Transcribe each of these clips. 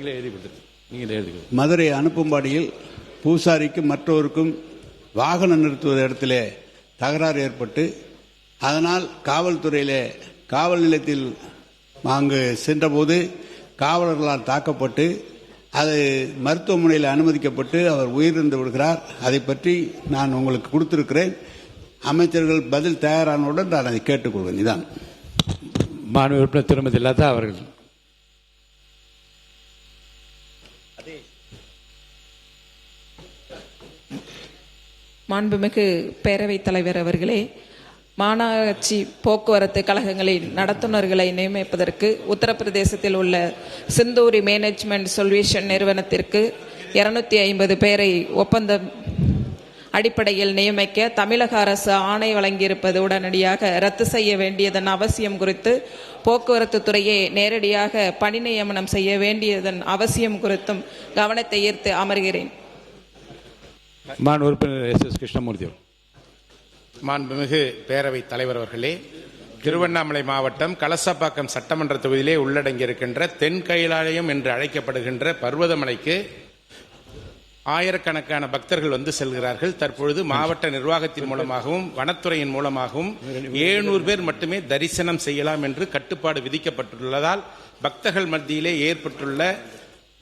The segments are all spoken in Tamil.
நீங்களே எழுதி கொடுத்துருங்க. நீங்களே எழுதி மதுரை அனுப்பும்பாடியில் பூசாரிக்கும் மற்றவருக்கும் வாகனம் நிறுத்துவது இடத்திலே தகராறு ஏற்பட்டு அதனால் காவல்துறையிலே காவல் நிலையத்தில் அங்கு சென்றபோது காவலர்களால் தாக்கப்பட்டு அது மருத்துவமனையில் அனுமதிக்கப்பட்டு அவர் உயிரிழந்து விடுகிறார். அதை பற்றி நான் உங்களுக்கு கொடுத்திருக்கிறேன். அமைச்சர்கள் பதில் தயாரானவுடன் நான் அதை கேட்டுக்கொள்வேன். இதான் மாண்பு உறுப்பினர் திருமதி லதா அவர்கள். மாண்புமிகு பேரவைத் தலைவர் அவர்களே, மாநகராட்சி போக்குவரத்து கழகங்களின் நடத்துனர்களை நியமிப்பதற்கு உத்தரப்பிரதேசத்தில் உள்ள சிந்தூரி மேனேஜ்மெண்ட் சொல்யூஷன் நிறுவனத்திற்கு 250 பேரை ஒப்பந்தம் அடிப்படையில் நியமிக்க தமிழக அரசு ஆணை வழங்கியிருப்பது உடனடியாக ரத்து செய்ய வேண்டியதன் அவசியம் குறித்து, போக்குவரத்து துறையை நேரடியாக பணி நியமனம் செய்ய வேண்டியதன் அவசியம் குறித்தும் கவனத்தை ஈர்த்து அமர்கிறேன். மாண்பு உறுப்பினர் எஸ் கிருஷ்ணமூர்த்தி. மாண்புமிகு பேரவைத் தலைவர் அவர்களே, திருவண்ணாமலை மாவட்டம் கலசப்பாக்கம் சட்டமன்ற தொகுதியிலே உள்ளடங்கியிருக்கின்ற தென் கைலாயம் என்று அழைக்கப்படுகின்ற பர்வதமலைக்கு ஆயிரக்கணக்கான பக்தர்கள் வந்து செல்கிறார்கள். தற்பொழுது மாவட்ட நிர்வாகத்தின் மூலமாகவும் வனத்துறையின் மூலமாகவும் 700 பேர் மட்டுமே தரிசனம் செய்யலாம் என்று கட்டுப்பாடு விதிக்கப்பட்டுள்ளதால் பக்தர்கள் மத்தியிலே ஏற்பட்டுள்ள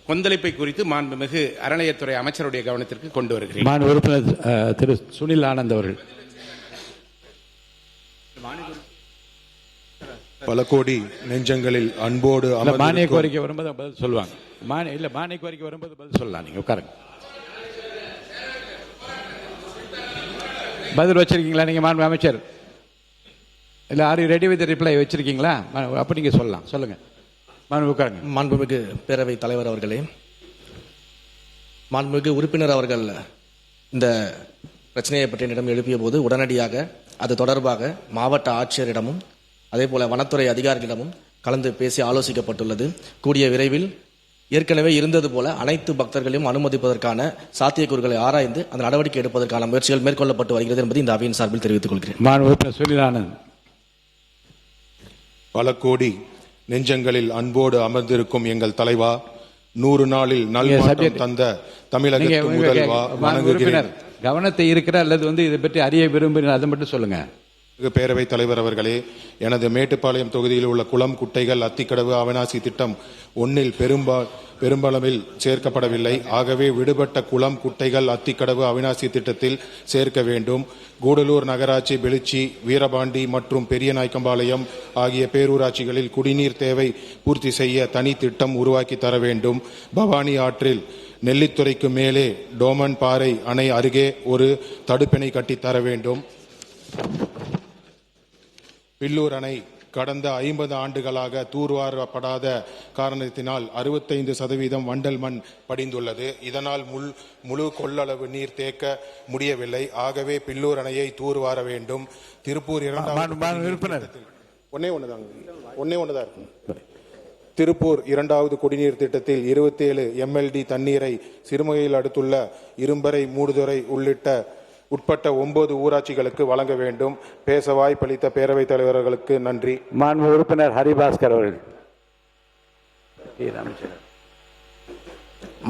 கொந்தளிப்பை குறித்து மாண்புமிகு அறநிலையத்துறை அமைச்சருடைய கவனத்திற்கு கொண்டு வருகிறேன். மாண்பு உறுப்பினர் திரு சுனில் ஆனந்த் அவர்கள். பல கோடி நெஞ்சங்களில் அன்போடு மானிய கோரிக்கை வரும்போது பதில் சொல்லுவாங்க. மானிய கோரிக்கை வரும்போது பதில் சொல்லலாம். நீங்க உட்காருங்க. பதில் வச்சிருக்கீங்களா நீங்க மாண்பு அமைச்சர்? இல்ல are you ready with reply வச்சிருக்கீங்களா? அப்ப நீங்க சொல்லலாம். சொல்லுங்க. மாண்புமிகு பேரவை தலைவர் அவர்களே, மாண்புமிகு உறுப்பினர் அவர்கள் இந்த பிரச்சனையை பற்றி என்னிடம் எழுப்பிய போது உடனடியாக அது தொடர்பாக மாவட்ட ஆட்சியரிடமும் அதே போல வனத்துறை அதிகாரிகளிடமும் கலந்து பேசி ஆலோசிக்கப்பட்டுள்ளது. கூடிய விரைவில் ஏற்கனவே இருந்தது போல அனைத்து பக்தர்களையும் அனுமதிப்பதற்கான சாத்தியக்கூறுகளை ஆராய்ந்து அந்த நடவடிக்கை எடுப்பதற்கான முயற்சிகள் மேற்கொள்ளப்பட்டு வருகிறது என்பதை இந்த அவையின் சார்பில் தெரிவித்துக் கொள்கிறேன். பல கோடி நெஞ்சங்களில் அன்போடு அமர்ந்திருக்கும் எங்கள் தலைவா, 100 நாளில் நல்மாற்றம் தந்த தமிழகத்தின் முதல்வா, வணங்குகிறேன். கவனத்தை இருக்கிற அல்லது இதை பற்றி அறிய விரும்புகிறேன், அதை மட்டும் சொல்லுங்க. பேரவைத் தலைவர் அவர்களே, எனது மேட்டுப்பாளையம் தொகுதியில் உள்ள குளம், குட்டைகள், அத்திக்கடவு, அவிநாசி திட்டம் 1 பெரும்பளவில் சேர்க்கப்படவில்லை. ஆகவே விடுபட்ட குளம், குட்டைகள், அத்திக்கடவு, அவிநாசி திட்டத்தில் சேர்க்க வேண்டும். கூடலூர் நகராட்சி, பெளிச்சி, வீரபாண்டி மற்றும் பெரியநாயக்கம்பாளையம் ஆகிய பேரூராட்சிகளில் குடிநீர் தேவை பூர்த்தி செய்ய தனி திட்டம் உருவாக்கி தர வேண்டும். பவானி ஆற்றில் நெல்லித்துறைக்கு மேலே டோமன் பாறை அணை அருகே ஒரு தடுப்பிணை கட்டித்தர வேண்டும். பில்லூர் அணை கடந்த 50 ஆண்டுகளாக தூர்வாரப்படாத காரணத்தினால் 65% வண்டல் மண் படிந்துள்ளது. இதனால் முழு கொள்ளளவு நீர் தேக்க முடியவில்லை. ஆகவே பில்லூர் அணையை தூர்வார வேண்டும். திருப்பூர் திருப்பூர் 2வது குடிநீர் திட்டத்தில் 27 MLD தண்ணீரை சிறுமுகையில் அடுத்துள்ள இரும்பரை, மூடுதுறை உட்பட்ட 9 ஊராட்சிகளுக்கு வழங்க வேண்டும். பேச வாய்ப்பளித்த பேரவைத் தலைவர்களுக்கு நன்றி. மாண்பு உறுப்பினர் ஹரிபாஸ்கர் அவர்கள்.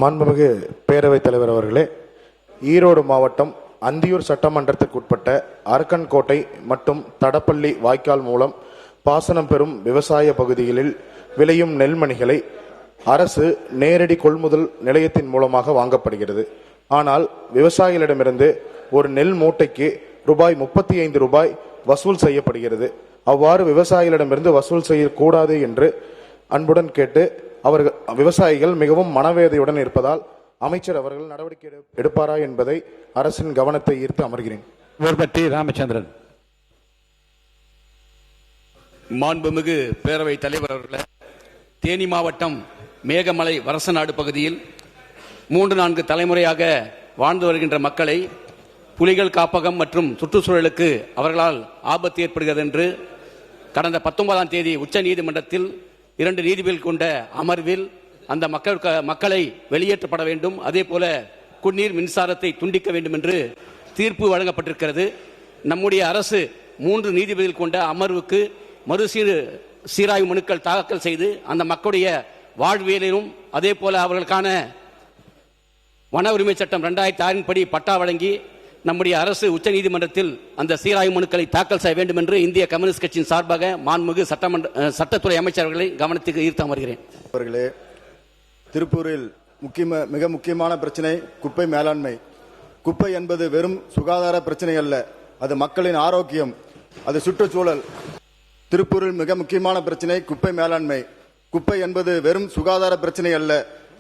மாண்புமிகு பேரவைத் தலைவர் அவர்களே, ஈரோடு மாவட்டம் அந்தியூர் சட்டமன்றத்திற்கு உட்பட்ட அரக்கன்கோட்டை மற்றும் தடப்பள்ளி வாய்க்கால் மூலம் பாசனம் பெறும் விவசாய பகுதிகளில் விளையும் நெல்மணிகளை அரசு நேரடி கொள்முதல் நிலையத்தின் மூலமாக வாங்கப்படுகிறது. ஆனால் விவசாயிகளிடமிருந்து ஒரு நெல் மூட்டைக்கு ரூபாய் 35 வசூல் செய்யப்படுகிறது. அவ்வாறு விவசாயிகளிடமிருந்து வசூல் செய்யக்கூடாது என்று அன்புடன் கேட்டு விவசாயிகள் மிகவும் மனவேதையுடன் இருப்பதால் அமைச்சர் அவர்கள் நடவடிக்கை எடுப்பாரா என்பதை அரசின் கவனத்தை ஈர்த்து அமர்கிறேன். ராமச்சந்திரன். மாண்புமிகு பேரவை தலைவர் அவர்களே, தேனி மாவட்டம் மேகமலை வரசநாடு பகுதியில் 3-4 தலைமுறையாக வாழ்ந்து வருகின்ற மக்களை புலிகள் காப்பகம் மற்றும் சுற்றுச்சூழலுக்கு அவர்களால் ஆபத்து ஏற்படுகிறது என்று கடந்த 19ஆம் தேதி உச்ச நீதிமன்றத்தில் 2 நீதிபதிகள் கொண்ட அமர்வில் அந்த மக்களை வெளியேற்றப்பட வேண்டும், அதே போல குடிநீர் மின்சாரத்தை துண்டிக்க வேண்டும் என்று தீர்ப்பு வழங்கப்பட்டிருக்கிறது. நம்முடைய அரசு 3 நீதிபதிகள் கொண்ட அமர்வுக்கு சீராய்வு மனுக்கள் தாக்கல் செய்து அந்த மக்களுடைய வாழ்வியலிலும் அதே போல அவர்களுக்கான வன உரிமை சட்டம் 2006 படி பட்டா வழங்கி நம்முடைய அரசு உச்சநீதிமன்றத்தில் அந்த சீராய்வு மனுக்களை தாக்கல் செய்ய வேண்டும் என்று இந்திய கம்யூனிஸ்ட் கட்சியின் சார்பாக மாண்புமிகு சட்டத்துறை அமைச்சர்களை கவனத்துக்கு ஈர்த்து வருகிறேன். அவர்களே, திருப்பூரில் மிக முக்கியமான பிரச்சனை குப்பை மேலாண்மை. குப்பை என்பது வெறும் சுகாதார பிரச்சனை அல்ல, அது மக்களின் ஆரோக்கியம், அது சுற்றுச்சூழல். திருப்பூரில் மிக முக்கியமான பிரச்சனை குப்பை மேலாண்மை. குப்பை என்பது வெறும் சுகாதார பிரச்சனை அல்ல,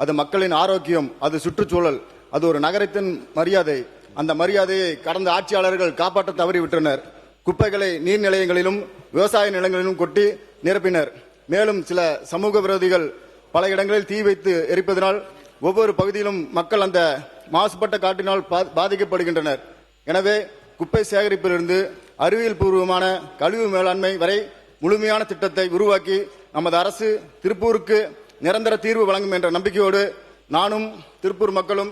அது மக்களின் ஆரோக்கியம், அது சுற்றுச்சூழல், அது ஒரு நகரத்தின் மரியாதை. அந்த மரியாதையை கடந்த ஆட்சியாளர்கள் காப்பாற்ற தவறிவிட்டனர். குப்பைகளை நீர்நிலையங்களிலும் விவசாய நிலங்களிலும் கொட்டி நிரப்பினர். மேலும் சில சமூக விரோதிகள் பல இடங்களில் தீ வைத்து எரிப்பதனால் ஒவ்வொரு பகுதியிலும் மக்கள் அந்த மாசுபட்ட காற்றினால் பாதிக்கப்படுகின்றனர். எனவே குப்பை சேகரிப்பிலிருந்து அறிவியல் பூர்வமான கழிவு மேலாண்மை வரை முழுமையான திட்டத்தை உருவாக்கி நமது அரசு திருப்பூருக்கு நிரந்தர தீர்வு வழங்கும் என்ற நம்பிக்கையோடு நானும் திருப்பூர் மக்களும்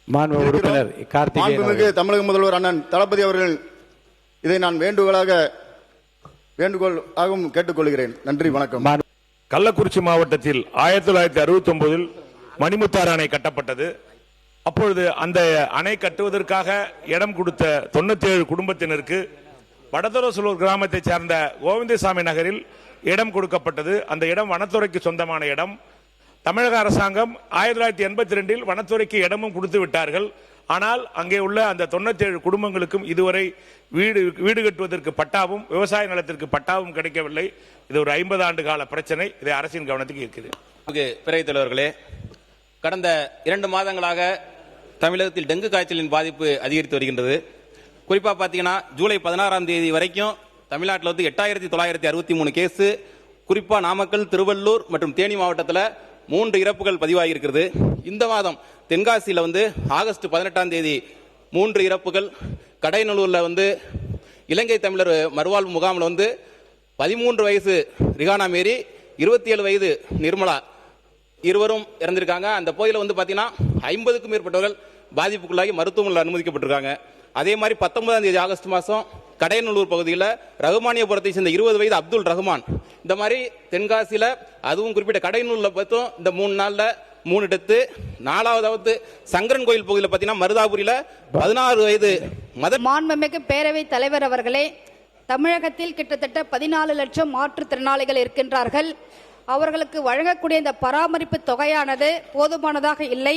மாண்புமிகு தமிழக முதல்வர் அண்ணன் தளபதி அவர்கள் இதை நான் வேண்டுகோளாகவும் கேட்டுக்கொள்கிறேன். நன்றி, வணக்கம். கள்ளக்குறிச்சி மாவட்டத்தில் 1969 மணிமுத்தாறு அணை கட்டப்பட்டது. அப்பொழுது அந்த அணை கட்டுவதற்காக இடம் கொடுத்த 97 குடும்பத்தினருக்கு வடதொரசலூர் கிராமத்தை சேர்ந்த கோவிந்தசாமி நகரில் இடம் கொடுக்கப்பட்டது. அந்த இடம் வனத்துறைக்கு சொந்தமான இடம். தமிழக அரசாங்கம் 1982 வனத்துறைக்கு இடமும் கொடுத்து விட்டார்கள். ஆனால் அங்கே உள்ள அந்த 97 குடும்பங்களுக்கும் இதுவரை வீடு கட்டுவதற்கு பட்டாவும் விவசாய நிலத்திற்கு பட்டாவும் கிடைக்கவில்லை. இது ஒரு 50 ஆண்டு கால பிரச்சனை. இதை அரசின் கவனத்துக்கு இருக்கிறது. பேரவைத் தலைவர்களே, கடந்த 2 மாதங்களாக தமிழகத்தில் டெங்கு காய்ச்சலின் பாதிப்பு அதிகரித்து வருகின்றது. குறிப்பா பாத்தீங்கன்னா ஜூலை 16ஆம் தேதி வரைக்கும் தமிழ்நாட்டில் 8963 கேஸ், குறிப்பா நாமக்கல், திருவள்ளூர் மற்றும் தேனி மாவட்டத்தில் 3 இறப்புகள் பதிவாகி இருக்கிறது. இந்த மாதம் தென்காசியில் ஆகஸ்ட் 18ஆம் தேதி 3 இறப்புகள், கடைநல்லூர்ல இலங்கை தமிழர் மறுவாழ்வு முகாமில் 13 வயசு ரிகானா மேரி, 27 வயது நிர்மலா இருவரும் இறந்திருக்காங்க. அந்த பகுதியில் பாத்தீங்கன்னா 50க்கும் மேற்பட்டவர்கள் பாதிப்புக்குள்ளாகி மருத்துவமனையில் அனுமதிக்கப்பட்டிருக்காங்க. அதே மாதிரி 19ஆம் தேதி ஆகஸ்ட் மாதம் கடையநல்லூர் பகுதியில் ரகுமானியபுரத்தை சேர்ந்த 20 வயது அப்துல் ரஹ்மான், இந்த மாதிரி தென்காசியில் அதுவும் குறிப்பிட்ட கடையநல்லூர்ல பார்த்தோம் இந்த 3 நாள்ல 3 டெத்து. 4வது சங்கரன் கோயில் பகுதியில் பார்த்தீங்கன்னா மருதாபுரியில 16 வயது மாண்புமிகு பேரவைத் தலைவர் அவர்களே, தமிழகத்தில் கிட்டத்தட்ட 14 லட்சம் மாற்றுத்திறனாளிகள் இருக்கின்றார்கள். அவர்களுக்கு வழங்கக்கூடிய இந்த பராமரிப்பு தொகையானது போதுமானதாக இல்லை.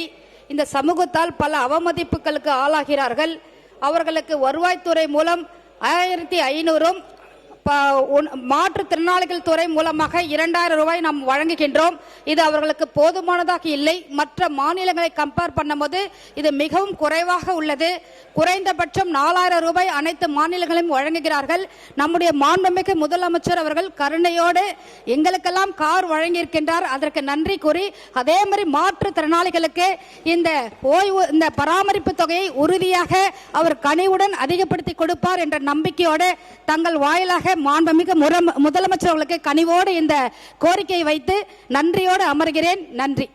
இந்த சமூகத்தால் பல அவமதிப்புகளுக்கு ஆளாகிறார்கள். அவர்களுக்கு வருவாய்த்துறை மூலம் 1500, மாற்றுத்திறனாளிகள் துறை மூலமாக 2000 ரூபாய் நாம் வழங்குகின்றோம். இது அவர்களுக்கு போதுமானதாக இல்லை. மற்ற மாநிலங்களை கம்பேர் பண்ணும்போது இது மிகவும் குறைவாக உள்ளது. குறைந்தபட்சம் 4000 ரூபாய் அனைத்து மாநிலங்களையும் வழங்குகிறார்கள். நம்முடைய மாண்புமிகு முதலமைச்சர் அவர்கள் கருணையோடு எங்களுக்கெல்லாம் கார் வழங்கியிருக்கின்றார். அதற்கு நன்றி கூறி அதே மாதிரி மாற்றுத்திறனாளிகளுக்கு இந்த பராமரிப்பு தொகையை உறுதியாக அவர் கனிவுடன் அதிகப்படுத்தி கொடுப்பார் என்ற நம்பிக்கையோடு தங்கள் வாயிலாக மாண்புமிகு முதலமைச்சர் அவர்களுக்கு கனிவோடு இந்த கோரிக்கையை வைத்து நன்றியோடு அமர்கிறேன். நன்றி.